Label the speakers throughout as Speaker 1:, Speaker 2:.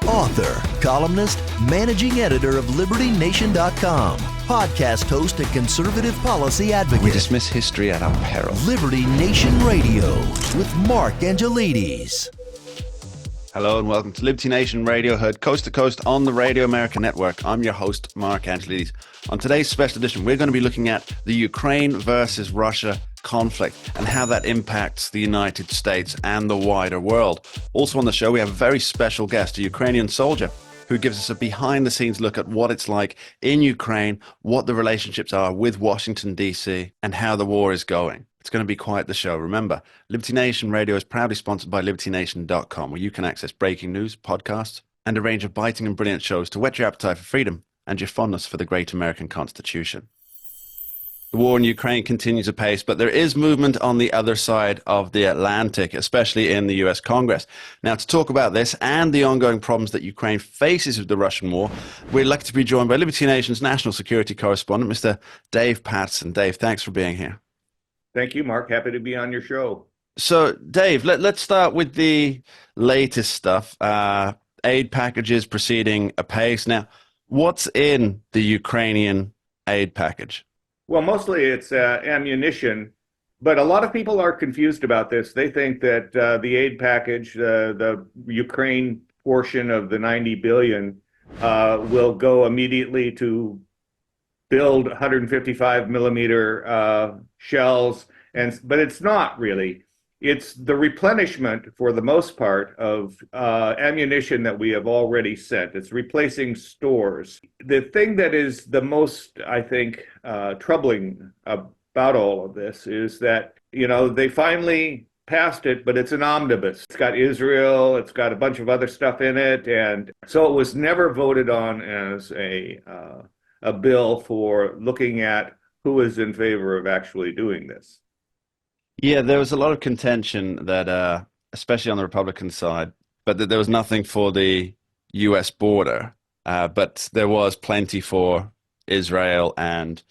Speaker 1: author, columnist, managing editor of LibertyNation.com, podcast host and conservative policy advocate.
Speaker 2: We dismiss history at our peril.
Speaker 1: Liberty Nation Radio with Mark Angelides.
Speaker 2: Hello and welcome to Liberty Nation Radio, heard coast to coast on the Radio America Network. I'm your host, Mark Angelides. On today's special edition, we're going to be looking at the Ukraine versus Russia conflict and how that impacts the United States and the wider world. Also on the show, we have a very special guest, a Ukrainian soldier, who gives us a behind-the-scenes look at what it's like in Ukraine, what the relationships are with Washington, D.C., and how the war is going. It's going to be quite the show. Remember, Liberty Nation Radio is proudly sponsored by LibertyNation.com, where you can access breaking news, podcasts, and a range of biting and brilliant shows to whet your appetite for freedom and your fondness for the great American Constitution. The war in Ukraine continues apace, but there is movement on the other side of the Atlantic, especially in the US Congress. Now, to talk about this and the ongoing problems that Ukraine faces with the Russian war, we're lucky to be joined by Liberty Nation's national security correspondent, Mr. Dave Patterson. Dave, thanks for being here.
Speaker 3: Thank you, Mark. Happy to be on your show.
Speaker 2: So, Dave, let's start with the latest stuff. Aid packages proceeding apace. Now, what's in the Ukrainian aid package?
Speaker 3: Well, mostly it's ammunition, but a lot of people are confused about this. They think that the aid package, the Ukraine portion of the 90 billion, will go immediately to build 155 millimeter shells, but it's not really. It's the replenishment, for the most part, of ammunition that we have already sent. It's replacing stores. The thing that is the most, I think, troubling about all of this is that, they finally passed it, but it's an omnibus. It's got Israel, it's got a bunch of other stuff in it, and so it was never voted on as a bill for looking at who is in favor of actually doing this.
Speaker 2: Yeah, there was a lot of contention that, especially on the Republican side, but that there was nothing for the U.S. border, but there was plenty for Israel and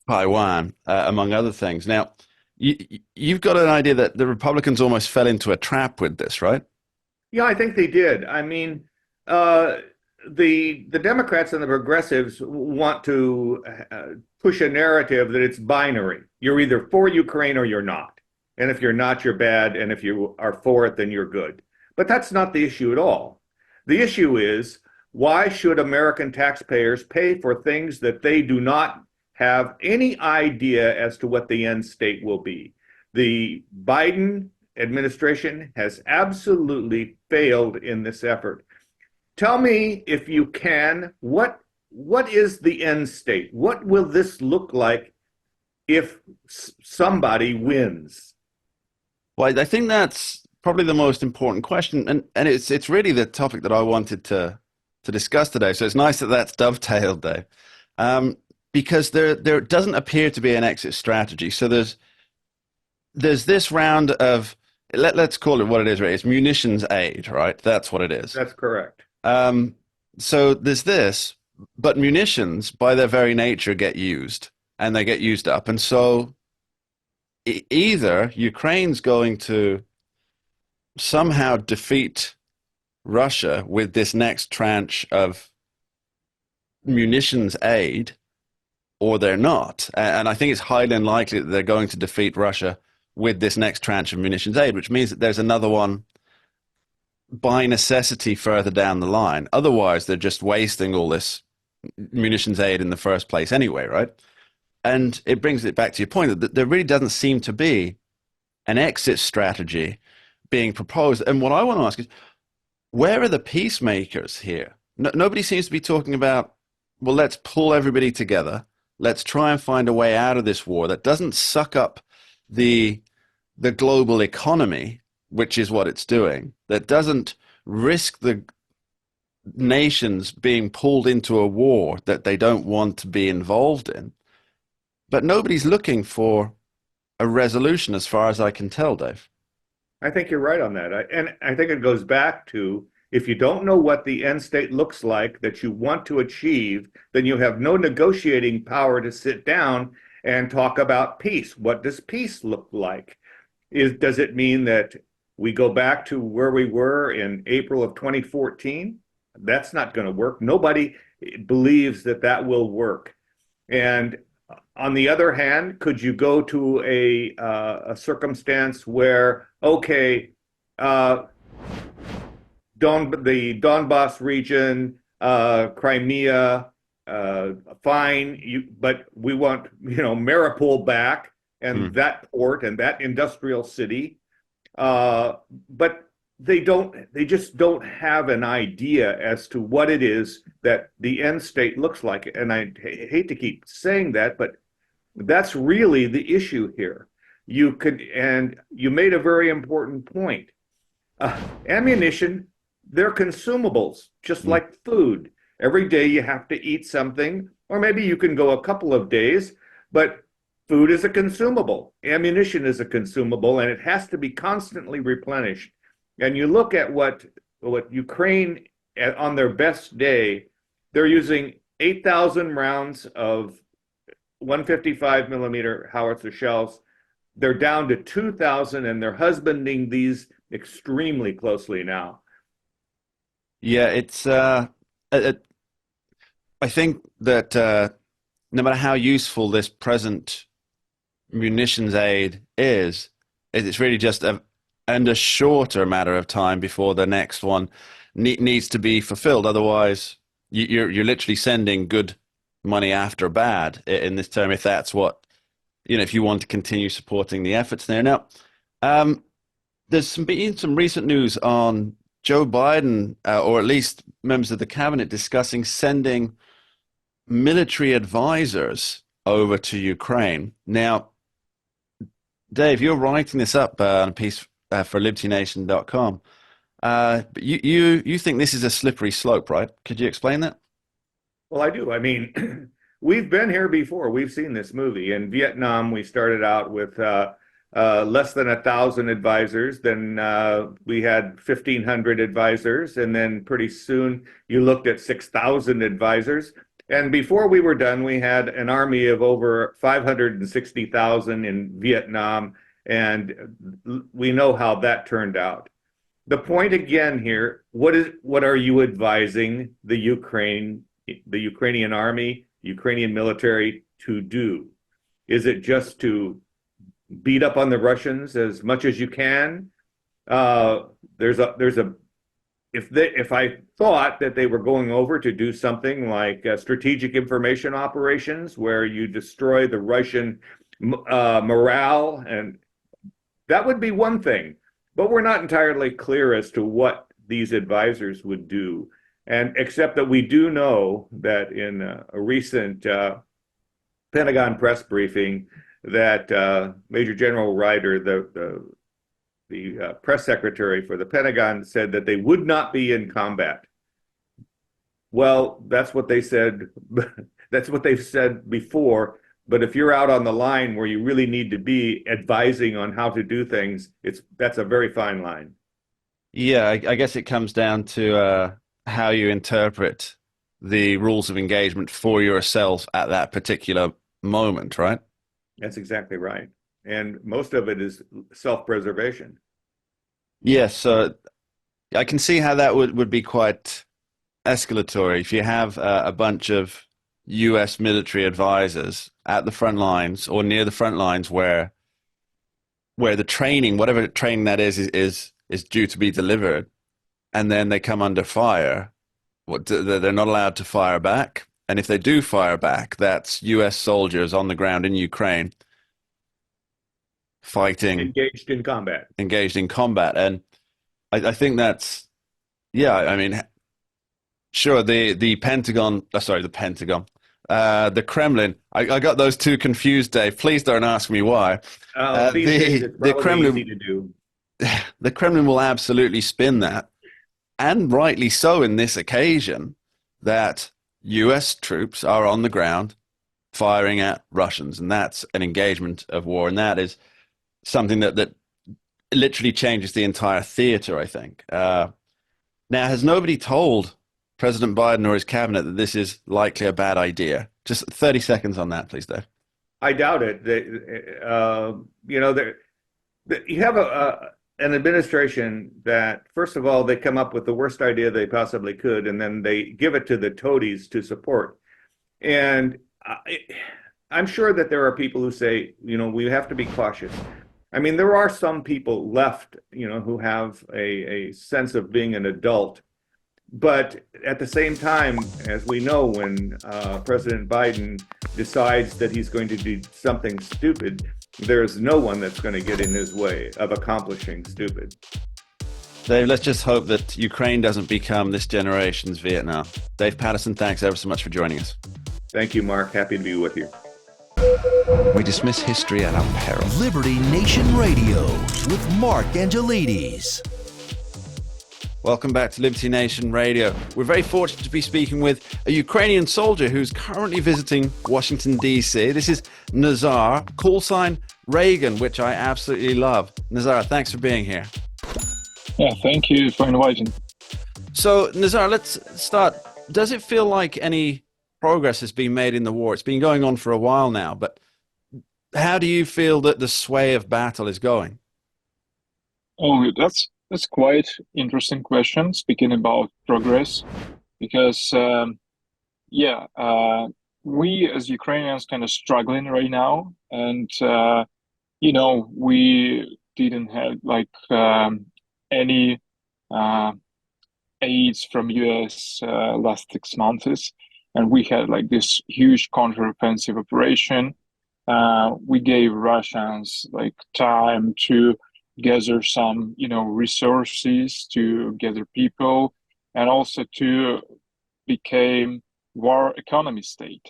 Speaker 2: Taiwan, among other things. Now, you've got an idea that the Republicans almost fell into a trap with this, right?
Speaker 3: Yeah, I think they did. I mean, the Democrats and the progressives want to push a narrative that it's binary. You're either for Ukraine or you're not. And if you're not, you're bad. And if you are for it, then you're good. But that's not the issue at all. The issue is, why should American taxpayers pay for things that they do not have any idea as to what the end state will be? The Biden administration has absolutely failed in this effort. Tell me, if you can, what is the end state? What will this look like if somebody wins?
Speaker 2: Well, I think that's probably the most important question, and it's really the topic that I wanted to discuss today. So it's nice that that's dovetailed, Dave, because there doesn't appear to be an exit strategy. So there's this round of, let's call it what it is, right? It's munitions aid, right? That's what it is.
Speaker 3: That's correct.
Speaker 2: So there's this, but munitions, by their very nature, get used, and they get used up. And so either Ukraine's going to somehow defeat Russia with this next tranche of munitions aid, or they're not. And I think it's highly unlikely that they're going to defeat Russia with this next tranche of munitions aid, which means that there's another one by necessity further down the line. Otherwise, they're just wasting all this munitions aid in the first place anyway, right? And it brings it back to your point that there really doesn't seem to be an exit strategy being proposed. And what I want to ask is, where are the peacemakers here? Nobody seems to be talking about, well, let's pull everybody together. Let's try and find a way out of this war that doesn't suck up the global economy, which is what it's doing, that doesn't risk the nations being pulled into a war that they don't want to be involved in. But nobody's looking for a resolution, as far as I can tell, Dave.
Speaker 3: I think you're right on that. And I think it goes back to, if you don't know what the end state looks like that you want to achieve, then you have no negotiating power to sit down and talk about peace. What does peace look like? Does it mean that we go back to where we were in April of 2014? That's not going to work. Nobody believes that that will work. And on the other hand, could you go to a circumstance where, okay, uh, the Donbass region, Crimea, fine, but we want, Mariupol back and
Speaker 2: Mm.
Speaker 3: that port and that industrial city. But they just don't have an idea as to what it is that the end state looks like. And I hate to keep saying that, but that's really the issue here. And you made a very important point. Ammunition, they're consumables, just
Speaker 2: Mm.
Speaker 3: like food. Every day you have to eat something, or maybe you can go a couple of days, but food is a consumable. Ammunition is a consumable, and it has to be constantly replenished. And you look at what Ukraine on their best day, they're using 8,000 rounds of 155 millimeter howitzer shells. They're down to 2,000, and they're husbanding these extremely closely now.
Speaker 2: Yeah, it's I think that no matter how useful this present munitions aid is, it's really just a shorter matter of time before the next one needs to be fulfilled. Otherwise, you're literally sending good money after bad in this term, if that's what, if you want to continue supporting the efforts there. Now, there's been some recent news on Joe Biden, or at least members of the cabinet, discussing sending military advisors over to Ukraine. Now, Dave, you're writing this up on a piece for LibertyNation.com. But you think this is a slippery slope, right? Could you explain that?
Speaker 3: Well, I do. I mean, we've been here before. We've seen this movie. In Vietnam, we started out with less than 1,000 advisors. Then we had 1,500 advisors. And then pretty soon you looked at 6,000 advisors. And before we were done, we had an army of over 560,000 in Vietnam. And we know how that turned out. The point again here, what are you advising the Ukrainian army, Ukrainian military to do? Is it just to beat up on the Russians as much as you can? If I thought that they were going over to do something like strategic information operations where you destroy the Russian morale, and that would be one thing, but we're not entirely clear as to what these advisors would do. And except that we do know that in a recent Pentagon press briefing, that Major General Ryder, the press secretary for the Pentagon, said that they would not be in combat. Well, that's what they said. That's what they've said before. But if you're out on the line where you really need to be advising on how to do things, that's a very fine line.
Speaker 2: Yeah, I guess it comes down to how you interpret the rules of engagement for yourself at that particular moment, right?
Speaker 3: That's exactly right. And most of it is self-preservation.
Speaker 2: Yes, so I can see how that would be quite escalatory if you have a bunch of US military advisors at the front lines or near the front lines where the training, whatever training that is due to be delivered, and then they come under fire. They're not allowed to fire back. And if they do fire back, that's US soldiers on the ground in Ukraine fighting,
Speaker 3: engaged in combat.
Speaker 2: And I think that's, yeah, I mean, sure, the Pentagon, the Kremlin, I got those two confused, Dave. Please don't ask me why.
Speaker 3: These days it's
Speaker 2: The
Speaker 3: probably
Speaker 2: Kremlin,
Speaker 3: easy to do.
Speaker 2: the Kremlin will absolutely spin that, and rightly so in this occasion, that US troops are on the ground firing at Russians, and that's an engagement of war, and that is something that literally changes the entire theater, I think. Now, has nobody told President Biden or his cabinet that this is likely a bad idea? Just 30 seconds on that, please, Dave.
Speaker 3: I doubt it. You have an administration that, first of all, they come up with the worst idea they possibly could, and then they give it to the toadies to support. And I'm sure that there are people who say, we have to be cautious. I mean, there are some people left, who have a sense of being an adult. But at the same time, as we know, when President Biden decides that he's going to do something stupid, there's no one that's going to get in his way of accomplishing stupid.
Speaker 2: Dave, let's just hope that Ukraine doesn't become this generation's Vietnam. Dave Patterson, thanks ever so much for joining us.
Speaker 3: Thank you, Mark. Happy to be with you.
Speaker 2: We dismiss history at our peril.
Speaker 1: Liberty Nation Radio with Mark Angelides.
Speaker 2: Welcome back to Liberty Nation Radio. We're very fortunate to be speaking with a Ukrainian soldier who's currently visiting Washington, D.C. This is Nazar, call sign Reagan, which I absolutely love. Nazar, thanks for being here.
Speaker 4: Yeah, thank you for inviting.
Speaker 2: So, Nazar, let's start. Does it feel like any progress has been made in the war? It's been going on for a while now, but how do you feel that the sway of battle is going?
Speaker 4: Oh, that's quite interesting question, speaking about progress, because we as Ukrainians kind of struggling right now, and we didn't have any aids from US last 6 months, and we had this huge counteroffensive operation. We gave Russians time to gather some, resources, to gather people, and also to become war economy state.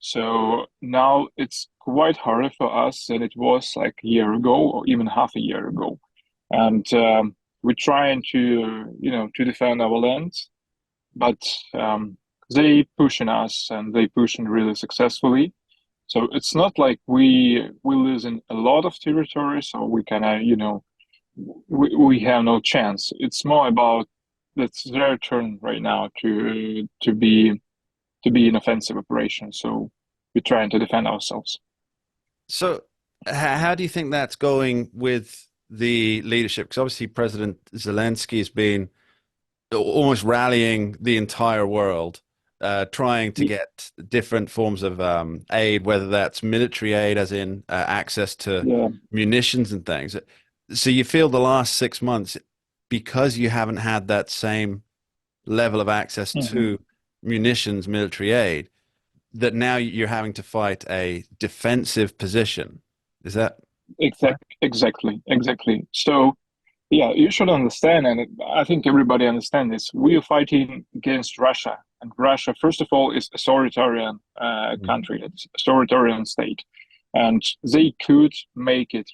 Speaker 4: So now it's quite harder for us than it was a year ago or even half a year ago. And we're trying to, to defend our land, but they pushing us, and they pushing really successfully. So it's not like we're losing a lot of territory, so we kind of, we have no chance. It's more about it's their turn right now to be an offensive operation. So we're trying to defend ourselves.
Speaker 2: So how do you think that's going with the leadership? Because obviously President Zelensky has been almost rallying the entire world, trying to get different forms of aid, whether that's military aid, as in access to munitions and things. So you feel the last 6 months, because you haven't had that same level of access to munitions, military aid, that now you're having to fight a defensive position. Is that
Speaker 4: exactly? So you should understand, and I think everybody understands this. We are fighting against Russia, and Russia, first of all, is authoritarian country. It's authoritarian state, and they could make it.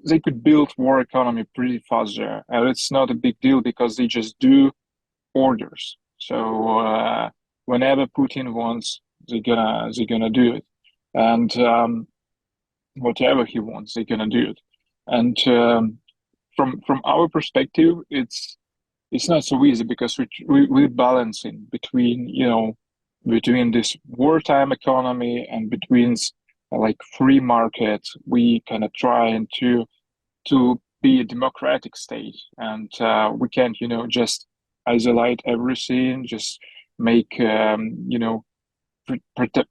Speaker 4: They could build war economy pretty fast there, and it's not a big deal because they just do orders. So whenever Putin wants, they're gonna do it, and whatever he wants, they're gonna do it. And from our perspective, it's not so easy because we're balancing between between this wartime economy and between free market. We kind of trying to be a democratic state, and we can't just isolate everything, just make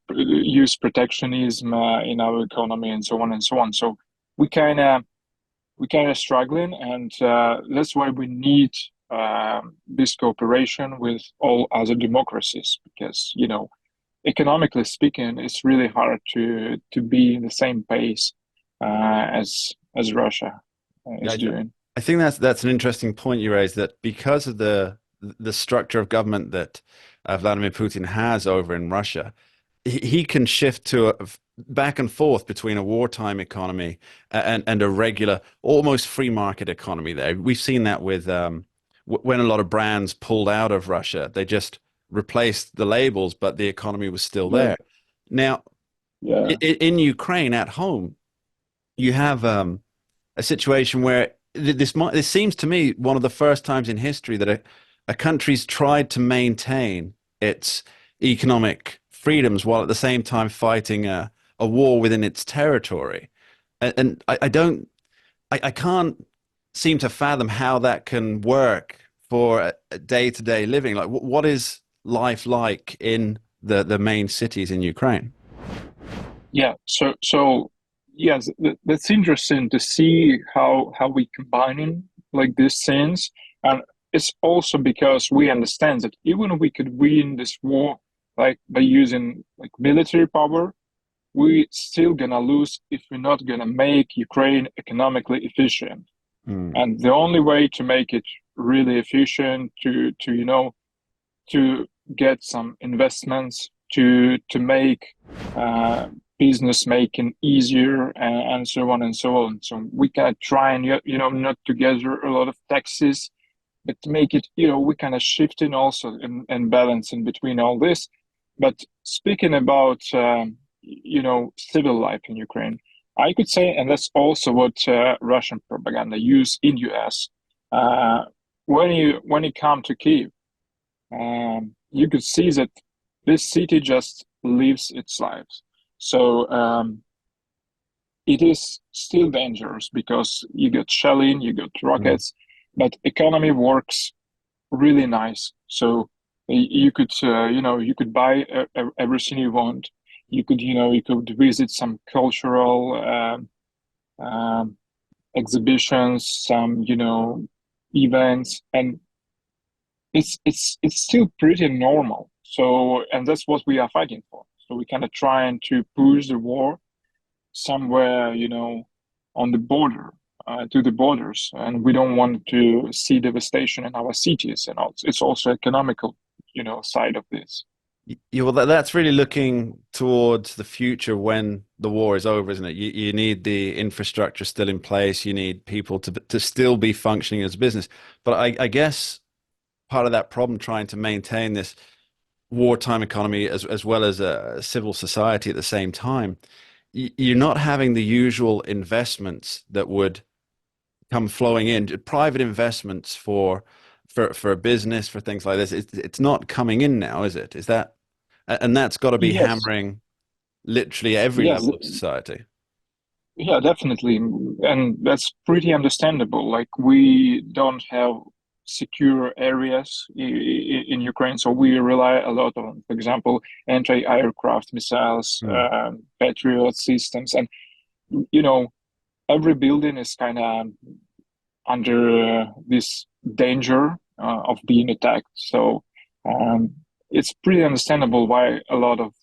Speaker 4: use protectionism in our economy and so on and so on. So we kind of struggling, and that's why we need this cooperation with all other democracies, because economically speaking, it's really hard to be in the same pace as Russia is doing.
Speaker 2: I think that's an interesting point you raised, that because of the structure of government that Vladimir Putin has over in Russia, he can shift to back and forth between a wartime economy and a regular, almost free market economy there. We've seen that with when a lot of brands pulled out of Russia, they just replaced the labels, but the economy was still there. Now, in Ukraine at home, you have a situation where this seems to me one of the first times in history that a country's tried to maintain its economic freedoms while at the same time fighting a war within its territory. And I can't seem to fathom how that can work for a day-to-day living. Like, what is life like in the main cities in Ukraine?
Speaker 4: Yeah, so yes, that's interesting to see how we combining like these things, and it's also because we understand that even if we could win this war like by using like military power, we still gonna lose if we're not gonna make Ukraine economically efficient.
Speaker 2: Mm.
Speaker 4: And the only way to make it really efficient, to to get some investments, to make uh, business making easier, and so on and so on. So we can try and not to gather a lot of taxes, but to make it we kind of shifting also and balancing between all this. But speaking about civil life in Ukraine, I could say, and that's also what Russian propaganda use in US. Uh, when you come to Kiev, you could see that this city just lives its life. So it is still dangerous because you get shelling, you get
Speaker 2: Mm.
Speaker 4: rockets, but economy works really nice. So you could you could buy everything you want. You could visit some cultural exhibitions, some events, and it's still pretty normal. So, and that's what we are fighting for. So we kind of trying to push the war somewhere, on the border, to the borders, and we don't want to see devastation in our cities. And it's also economical, side of this.
Speaker 2: Yeah, well, that's really looking towards the future when the war is over, isn't it? You need the infrastructure still in place. You need people to still be functioning as a business. But I guess part of that problem trying to maintain this wartime economy as well as a civil society at the same time, you're not having the usual investments that would come flowing in, private investments for a business, for things like this. It's not coming in now, is it? Is that, and that's got to be
Speaker 4: Yes,
Speaker 2: hammering literally every
Speaker 4: yeah,
Speaker 2: level of society.
Speaker 4: yeah, definitely, and that's pretty understandable. Like we don't have secure areas in Ukraine, so we rely a lot on, for example, anti-aircraft missiles,
Speaker 2: Mm.
Speaker 4: Patriot systems, and you know every building is kind of under this danger of being attacked. So um, it's pretty understandable why a lot of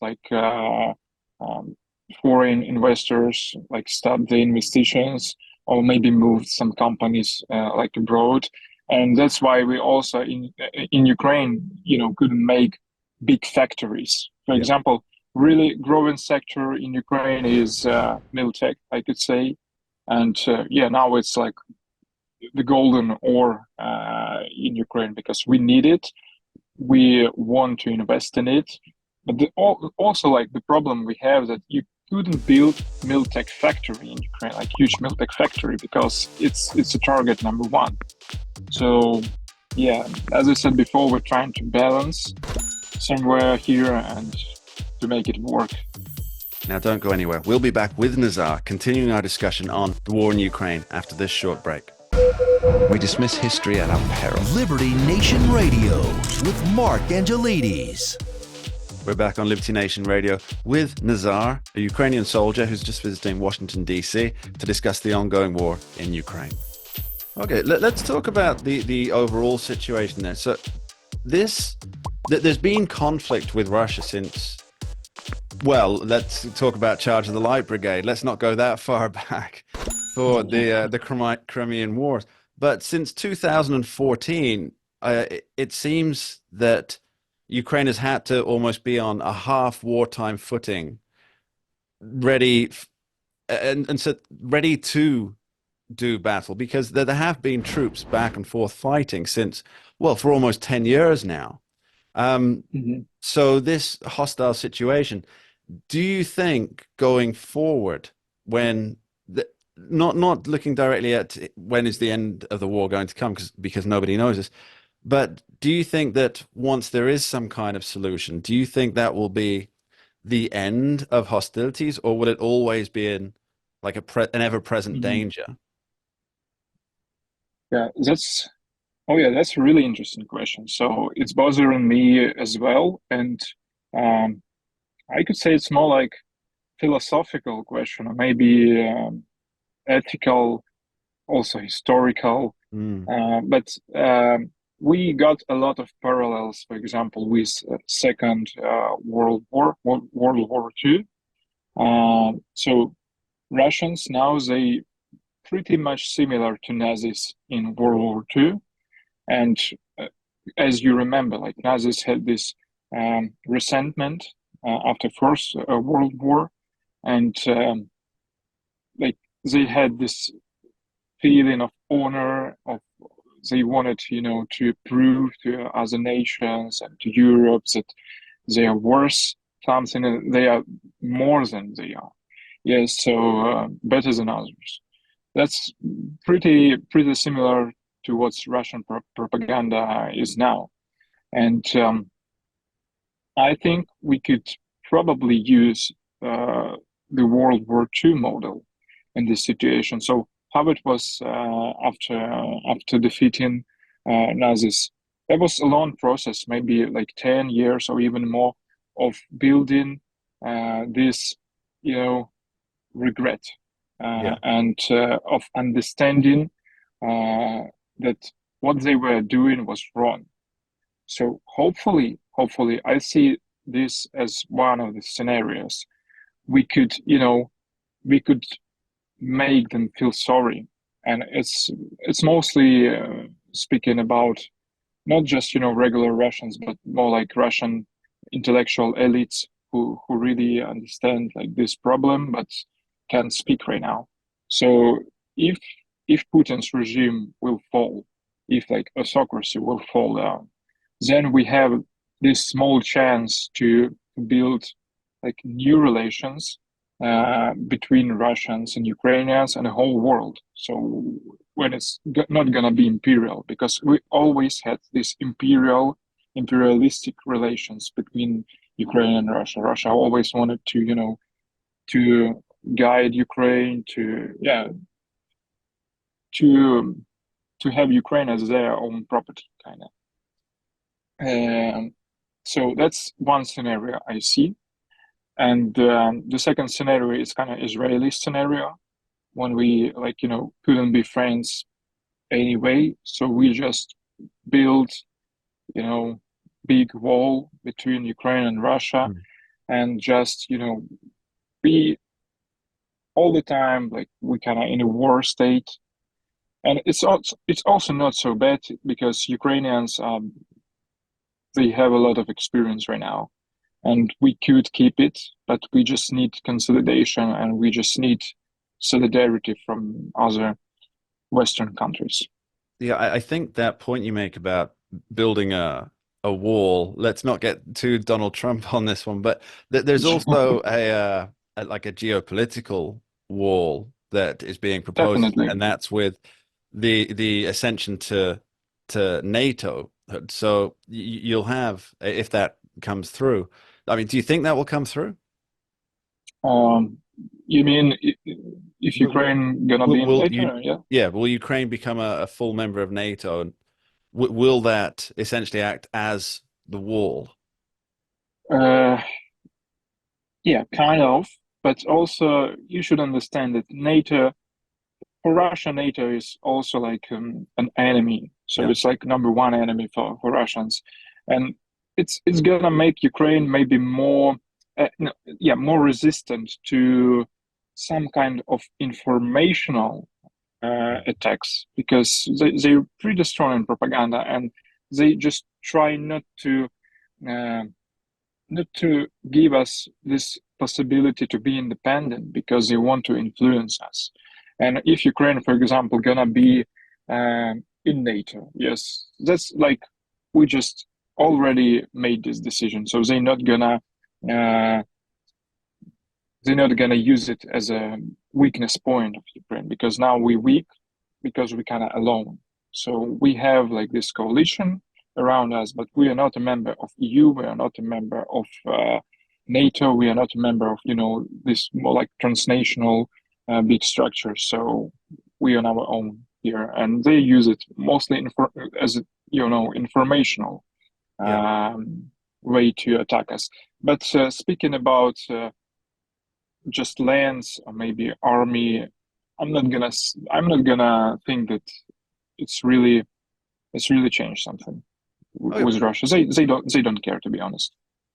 Speaker 4: um, foreign investors like stop the investitions or maybe move some companies like abroad. And that's why we also in Ukraine, couldn't make big factories. For
Speaker 2: Yeah.
Speaker 4: example, really growing sector in Ukraine is Miltech, I could say. And yeah, now it's like the golden ore in Ukraine because we need it. We want to invest in it. But also, like the problem we have that you couldn't build Miltech factory in Ukraine, like huge Miltech factory, because it's a target number one. So yeah, as I said before, we're trying to balance somewhere here and to make it work.
Speaker 2: Now, don't go anywhere. We'll be back with Nazar, continuing our discussion on the war in Ukraine after this short break. We dismiss history at our peril.
Speaker 1: Liberty Nation Radio with Mark Angelides.
Speaker 2: We're back on Liberty Nation Radio with Nazar, a Ukrainian soldier who's just visiting Washington, D.C. to discuss the ongoing war in Ukraine. Okay, let's talk about the overall situation there. So there's been conflict with Russia since, well, let's talk about Charge of the Light Brigade. Let's not go that far back for the Crimean Wars. But since 2014, it seems that Ukraine has had to almost be on a half wartime footing, ready and so ready to do battle, because there have been troops back and forth fighting since, well, for almost 10 years now. So this hostile situation, do you think going forward, when not looking directly at when is the end of the war going to come, because nobody knows this, but do you think that once there is some kind of solution, do you think that will be the end of hostilities, or will it always be in like an ever-present
Speaker 4: Mhm.
Speaker 2: danger?
Speaker 4: Yeah, that's a really interesting question. So it's bothering me as well, and um, I could say it's more like philosophical question, or maybe ethical, also historical.
Speaker 2: Mm.
Speaker 4: But we got a lot of parallels, for example, with Second World War II. So Russians now they pretty much similar to Nazis in World War II, and uh, as you remember, like Nazis had this resentment after First World War, and like they had this feeling of honor of they wanted to prove to other nations and to Europe that they are worth something, they are more than they are. Yes, so better than others. That's pretty similar to what Russian propaganda is now. And I think we could probably use the World War II model in this situation. So how it was after defeating Nazis. That was a long process, maybe like 10 years or even more, of building this, regret
Speaker 2: Yeah.
Speaker 4: and of understanding that what they were doing was wrong. So hopefully, I see this as one of the scenarios. We could make them feel sorry, and it's mostly speaking about not just regular Russians, but more like Russian intellectual elites who really understand like this problem, but can't speak right now. So if if Putin's regime will fall, if like autocracy will fall down, then we have this small chance to build like new relations between Russians and Ukrainians and the whole world. So when it's not gonna be imperial, because we always had this imperialistic relations between Ukraine and Russia. Russia always wanted to guide Ukraine to to have Ukraine as their own property, kind of. So that's one scenario I see. And the second scenario is kind of Israeli scenario, when we couldn't be friends anyway, so we just built big wall between Ukraine and Russia,
Speaker 2: Mm.
Speaker 4: and just be all the time like we kind of in a war state. And it's also not so bad because Ukrainians they have a lot of experience right now, and we could keep it, but we just need consolidation and we just need solidarity from other Western countries.
Speaker 2: Yeah, I think that point you make about building a wall. Let's not get too Donald Trump on this one, but there's also like a geopolitical wall that is being proposed,
Speaker 4: Definitely.
Speaker 2: and that's with the ascension to NATO. So you'll have, if that comes through. I mean, do you think that will come through?
Speaker 4: Um, you mean if Ukraine gonna be in
Speaker 2: Will you,
Speaker 4: NATO? Yeah.
Speaker 2: yeah, will Ukraine become a full member of NATO, and will that essentially act as the wall?
Speaker 4: Uh, yeah, kind of. But also, you should understand that NATO, for Russia, NATO is also like an enemy. So
Speaker 2: Yeah.
Speaker 4: it's like number one enemy for Russians, and it's gonna make Ukraine maybe more, no, yeah, more resistant to some kind of informational attacks, because they're pretty strong in propaganda, and they just try uh, not to give us this possibility to be independent, because they want to influence us. And if Ukraine, for example, gonna be in NATO, yes, that's like we just already made this decision. So uh, they're not gonna use it as a weakness point of Ukraine, because now we're weak because we're kind of alone. So we have like this coalition around us, but we are not a member of EU. We are not a member of NATO. We are not a member of this more like transnational big structure. So we are on our own. here, and they use it mostly as informational
Speaker 2: Yeah.
Speaker 4: way to attack us. But speaking about just lands or maybe army, I'm not gonna think that it's really changed something
Speaker 2: Okay.
Speaker 4: with Russia. They don't care, to be honest.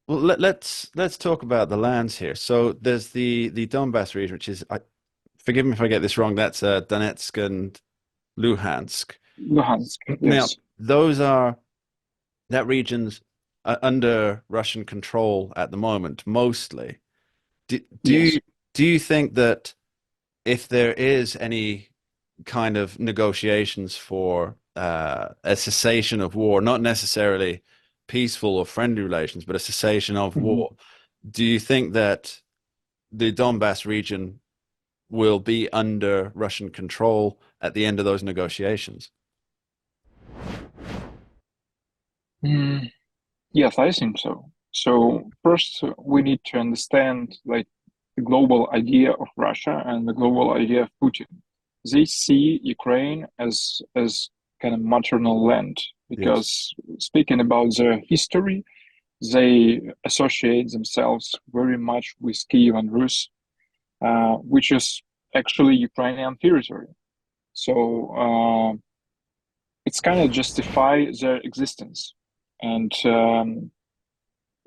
Speaker 2: Well, let's talk about the lands here. So there's the Donbass region, which is, forgive me if I get this wrong, that's Donetsk and Luhansk.
Speaker 4: Luhansk,
Speaker 2: Now,
Speaker 4: yes,
Speaker 2: that region's under Russian control at the moment, mostly. Do, do
Speaker 4: yes.
Speaker 2: you do you think that if there is any kind of negotiations for a cessation of war, not necessarily peaceful or friendly relations, but a cessation of
Speaker 4: Mhm.
Speaker 2: war, do you think that the Donbass region will be under Russian control at the end of those negotiations?
Speaker 4: Mm, yes, I think so. So first, we need to understand like the global idea of Russia and the global idea of Putin. They see Ukraine as kind of maternal land
Speaker 2: Yes.
Speaker 4: because speaking about their history, they associate themselves very much with Kiev and Rus, which is actually Ukrainian territory. So it's kind of justify their existence. And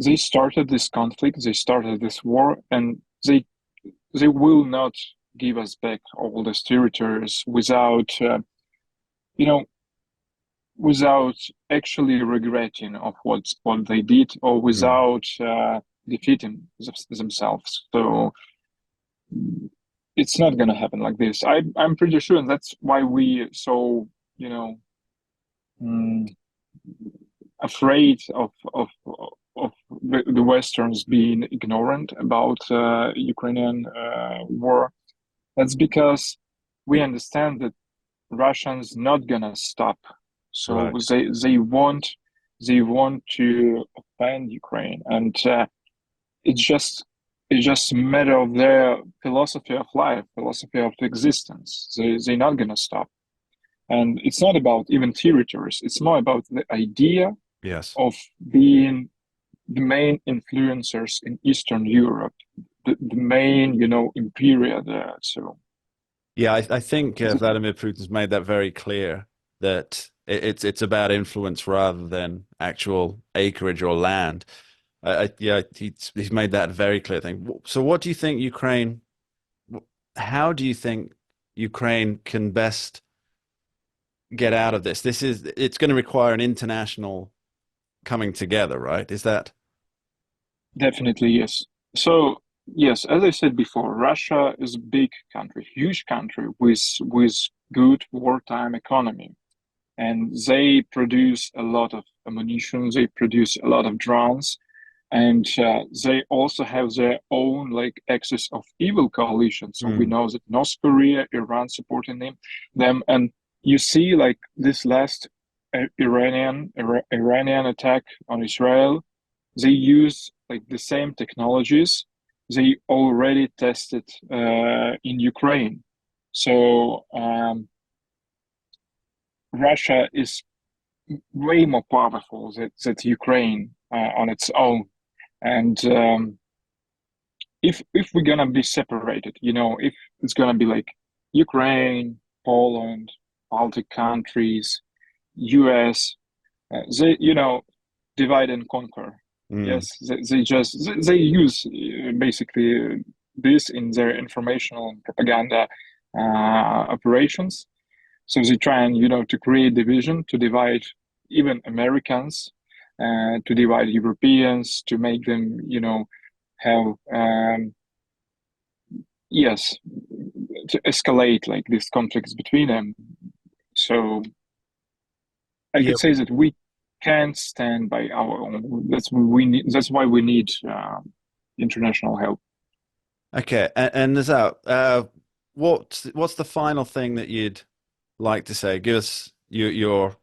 Speaker 4: they started this conflict, they started this war, and they will not give us back all these territories without you know without actually regretting of what they did or
Speaker 2: Mm.
Speaker 4: without defeating themselves. So it's not going to happen like this. I'm pretty sure, and that's why we so you know mm, afraid of the Westerns being ignorant about Ukrainian war. That's because we understand that Russians not gonna stop. So
Speaker 2: Right.
Speaker 4: they want to offend Ukraine, and it's just a matter of their philosophy of life, philosophy of existence. They're not gonna stop. And it's not about even territories. It's more about the idea
Speaker 2: Yes.
Speaker 4: of being the main influencers in Eastern Europe, the main, imperia there. So
Speaker 2: Yeah, I think Vladimir Putin's made that very clear that it's about influence rather than actual acreage or land. Yeah, he's made that very clear thing. So, what do you think Ukraine? How do you think Ukraine can best get out of this? It's going to require an international coming together, right? Is that?
Speaker 4: definitely yes. So yes, as I said before, Russia is a big country, huge country with good wartime economy, and they produce a lot of ammunition. They produce a lot of drones, and they also have their own like axis of evil coalition. So we
Speaker 2: Mm.
Speaker 4: know that North Korea, Iran supporting them, and you see like this last Iranian attack on Israel. They use like the same technologies they already tested in Ukraine. So Russia is way more powerful than Ukraine on its own. And if we're gonna be separated, if it's gonna be like Ukraine, Poland, Baltic countries, US, they divide and conquer.
Speaker 2: Mm.
Speaker 4: Yes, they use basically this in their informational and propaganda operations. So they try and to create division, to divide even Americans, to divide Europeans, to make them have yes, to escalate like these conflicts between them. So I
Speaker 2: Yeah.
Speaker 4: could say that we can't stand by our own. That's why we need international help.
Speaker 2: Okay. And Nazar, what's the final thing that you'd like to say? Give us your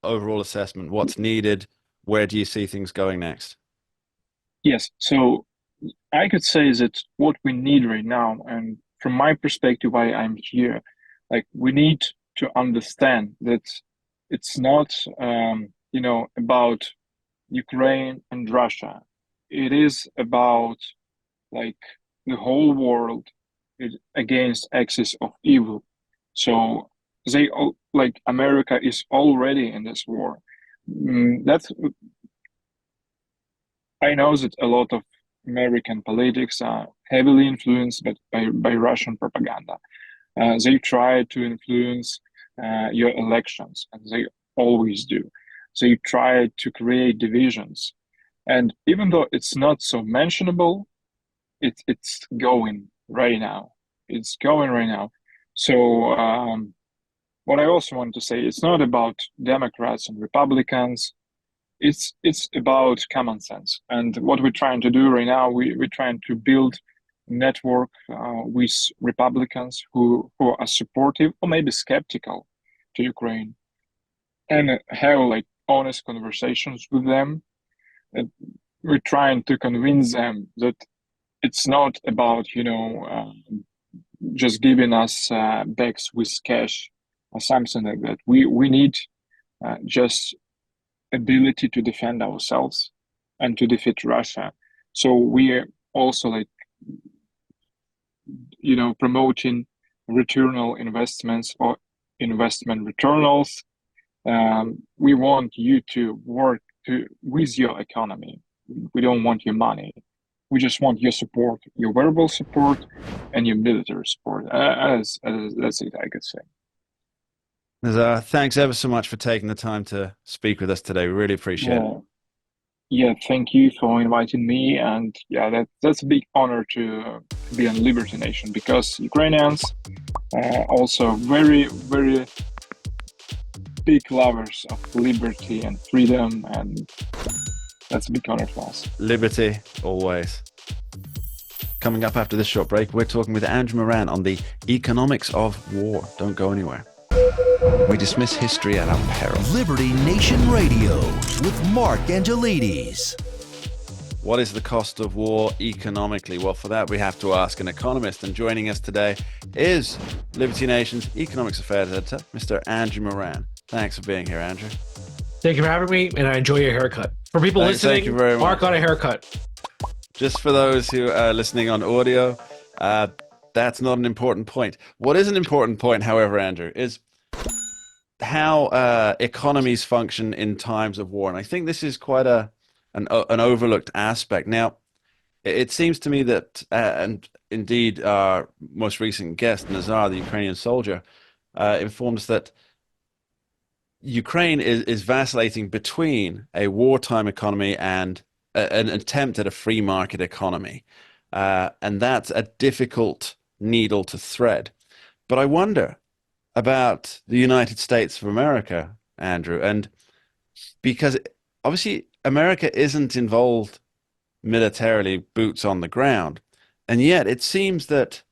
Speaker 2: overall assessment. What's needed? Where do you see things going next?
Speaker 4: Yes, so I could say that what we need right now, and from my perspective, why I'm here, like we need to understand that it's not, about Ukraine and Russia. It is about like the whole world against axis of evil. So like America is already in this war. That's I know that a lot of American politics are heavily influenced by Russian propaganda. They try to influence your elections, and they always do. They try to create divisions. And even though it's not so mentionable, it's going right now. It's going right now. So what I also want to say, it's not about Democrats and Republicans. It's about common sense. And what we're trying to do right now, we're trying to build a network with Republicans who are supportive or maybe skeptical to Ukraine, and have like honest conversations with them. And we're trying to convince them that it's not about just giving us bags with cash or something like that. We need just ability to defend ourselves and to defeat Russia. So we're also like promoting returnal investments or investment returnals. We want you to work with your economy. We don't want your money. We just want your support, your verbal support, and your military support. As that's it, I could say.
Speaker 2: Nazar, thanks ever so much for taking the time to speak with us today. We really appreciate it.
Speaker 4: Yeah, thank you for inviting me, and yeah, that's a big honor to be on Liberty Nation, because Ukrainians are also very, very big lovers of liberty and freedom, and that's a big honor for us.
Speaker 2: Liberty, always. Coming up after this short break, we're talking with Andrew Moran on the economics of war. Don't go anywhere. We dismiss history at our peril.
Speaker 1: Liberty Nation Radio with Mark Angelides.
Speaker 2: What is the cost of war economically? Well, for that, we have to ask an economist. And joining us today is Liberty Nation's Economics Affairs Editor, Mr. Andrew Moran. Thanks for being here, Andrew.
Speaker 5: Thank you for having me, and I enjoy your haircut. For people listening,
Speaker 2: thank you very much.
Speaker 5: Mark got a haircut.
Speaker 2: Just for those who are listening on audio, that's not an important point. What is an important point, however, Andrew, is how economies function in times of war. And I think this is quite an overlooked aspect. Now, it seems to me that, and indeed our most recent guest, Nazar, the Ukrainian soldier, informed us that Ukraine is vacillating between a wartime economy and an attempt at a free market economy. And that's a difficult needle to thread. But I wonder about the United States of America, Andrew, and because obviously America isn't involved militarily, boots on the ground, and yet it seems that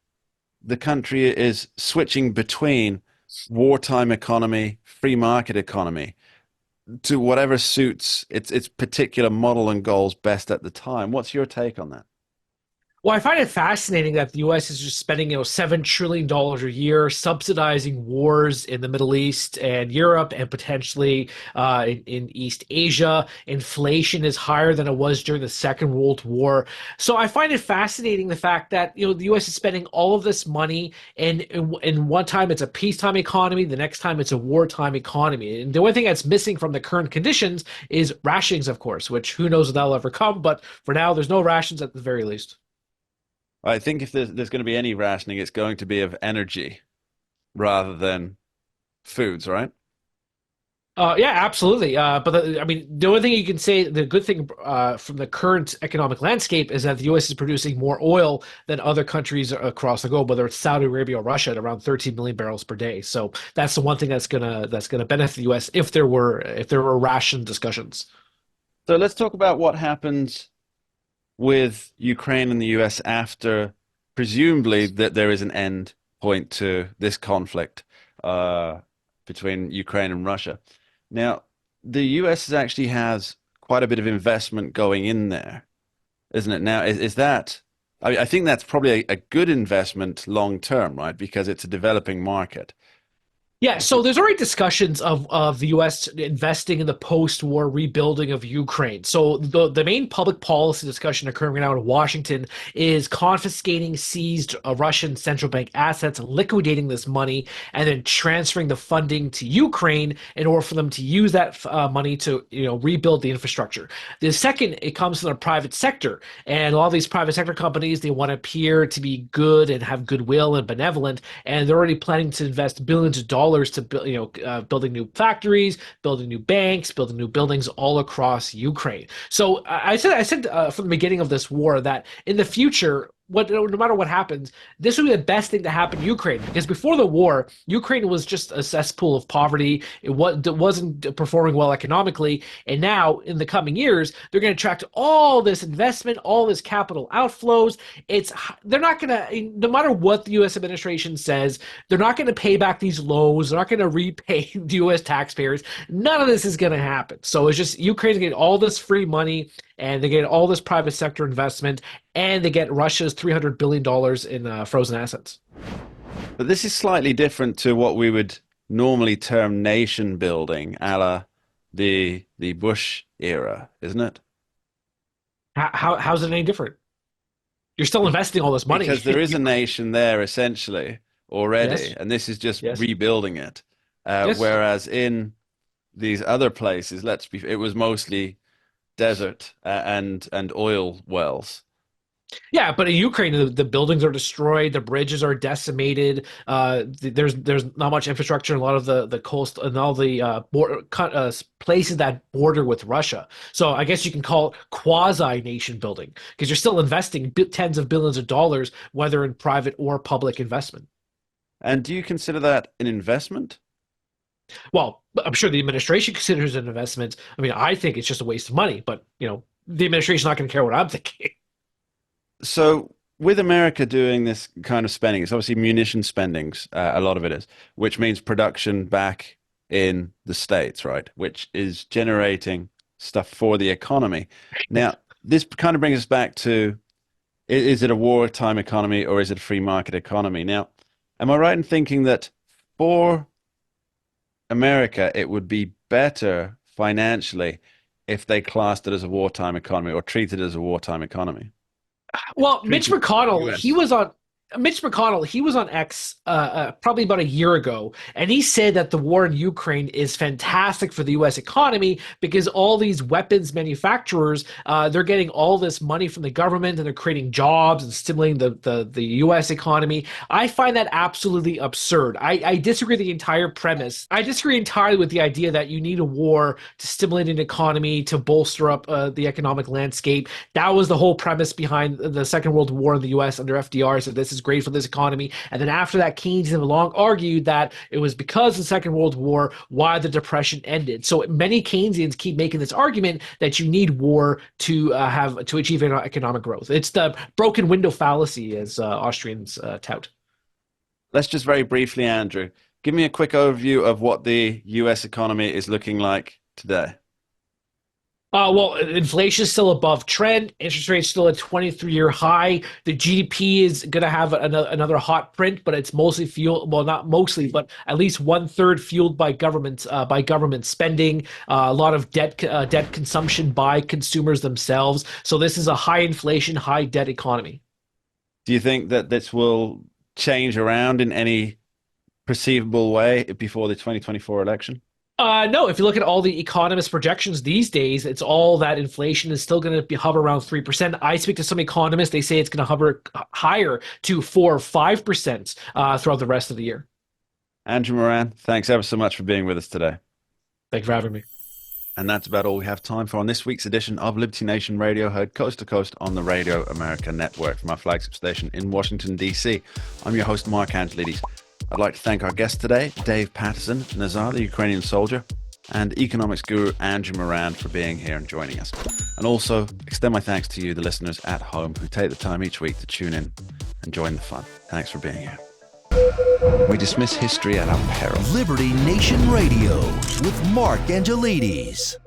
Speaker 2: the country is switching between wartime economy, free market economy, to whatever suits its particular model and goals best at the time. What's your take on that?
Speaker 5: Well, I find it fascinating that the U.S. is just spending, $7 trillion a year subsidizing wars in the Middle East and Europe, and potentially in East Asia. Inflation is higher than it was during the Second World War. So I find it fascinating the fact that the U.S. is spending all of this money, and in one time it's a peacetime economy, the next time it's a wartime economy. And the only thing that's missing from the current conditions is rations, of course, which who knows if that'll ever come. But for now, there's no rations at the very least.
Speaker 2: I think if there's going to be any rationing, it's going to be of energy rather than foods, right?
Speaker 5: Yeah, absolutely. But the only thing you can say, the good thing from the current economic landscape is that the U.S. is producing more oil than other countries across the globe, whether it's Saudi Arabia or Russia, at around 13 million barrels per day. So that's the one thing that's gonna benefit the U.S. if there were ration discussions.
Speaker 2: So let's talk about what happens with Ukraine and the US after, presumably, that there is an end point to this conflict between Ukraine and Russia. Now, the US actually has quite a bit of investment going in there, isn't it? Now, is that, I think that's probably a good investment long term, right? Because it's a developing market.
Speaker 5: Yeah, so there's already discussions of the U.S. investing in the post-war rebuilding of Ukraine. So the main public policy discussion occurring right now in Washington is confiscating seized Russian central bank assets, liquidating this money, and then transferring the funding to Ukraine in order for them to use that money to rebuild the infrastructure. The second, it comes from the private sector, and a lot of these private sector companies, they want to appear to be good and have goodwill and benevolent, and they're already planning to invest billions of dollars to building new factories, building new banks, building new buildings all across Ukraine. So I said from the beginning of this war that in the future, no matter what happens, this would be the best thing to happen to Ukraine, because before the war, Ukraine was just a cesspool of poverty. It wasn't performing well economically, and now in the coming years, they're going to attract all this investment, all this capital outflows. They're not going to, no matter what the U.S. administration says, they're not going to pay back these loans. They're not going to repay the U.S. taxpayers. None of this is going to happen. So it's just Ukraine's getting all this free money, and they get all this private sector investment, and they get Russia's $300 billion in frozen assets.
Speaker 2: But this is slightly different to what we would normally term nation building, a la the Bush era, isn't it?
Speaker 5: How's it any different? You're still investing all this money.
Speaker 2: Because there is a nation there essentially already,
Speaker 5: Yes.
Speaker 2: and this is just
Speaker 5: Yes.
Speaker 2: rebuilding it.
Speaker 5: Yes.
Speaker 2: Whereas in these other places, it was mostly desert and oil wells.
Speaker 5: Yeah, but in Ukraine, the buildings are destroyed, the bridges are decimated. There's not much infrastructure in a lot of the coast and all the places that border with Russia. So I guess you can call it quasi nation building, because you're still investing tens of billions of dollars, whether in private or public investment.
Speaker 2: And do you consider that an investment?
Speaker 5: Well, I'm sure the administration considers it an investment. I mean, I think it's just a waste of money, but the administration's not going to care what I'm thinking.
Speaker 2: So with America doing this kind of spending, it's obviously munition spendings, a lot of it is, which means production back in the States, right? Which is generating stuff for the economy. Now, this kind of brings us back to, is it a wartime economy or is it a free market economy? Now, am I right in thinking that for America, it would be better financially if they classed it as a wartime economy or treated it as a wartime economy?
Speaker 5: Well, Mitch McConnell,
Speaker 2: US.
Speaker 5: Mitch McConnell, he was on X probably about a year ago, and he said that the war in Ukraine is fantastic for the U.S. economy because all these weapons manufacturers, they're getting all this money from the government, and they're creating jobs and stimulating the U.S. economy. I find that absolutely absurd. I disagree with the entire premise. I disagree entirely with the idea that you need a war to stimulate an economy, to bolster up the economic landscape. That was the whole premise behind the Second World War in the U.S. under FDR. So this is great for this economy. And then after that, Keynes came along, argued that it was because of the Second World War why the Depression ended. So many Keynesians keep making this argument that you need war to achieve economic growth. It's the broken window fallacy, as Austrians tout.
Speaker 2: Let's just very briefly, Andrew, give me a quick overview of what the US economy is looking like today.
Speaker 5: Well, inflation is still above trend. Interest rates still at 23-year high. The GDP is going to have another hot print, but it's mostly fueled, well, not mostly, but at least 1/3 fueled by government spending. A lot of debt consumption by consumers themselves. So this is a high inflation, high debt economy.
Speaker 2: Do you think that this will change around in any perceivable way before the 2024 election?
Speaker 5: No, if you look at all the economist projections these days, it's all that inflation is still going to hover around 3%. I speak to some economists, they say it's going to hover higher to 4 or 5% throughout the rest of the year.
Speaker 2: Andrew Moran, thanks ever so much for being with us today.
Speaker 5: Thank you for having me.
Speaker 2: And that's about all we have time for on this week's edition of Liberty Nation Radio, heard coast to coast on the Radio America Network from our flagship station in Washington, D.C. I'm your host, Mark Angelides. I'd like to thank our guest today, Dave Patterson, Nazar, the Ukrainian soldier, and economics guru Andrew Moran for being here and joining us. And also extend my thanks to you, the listeners at home, who take the time each week to tune in and join the fun. Thanks for being here. We dismiss history at our peril.
Speaker 1: Liberty Nation Radio with Mark Angelides.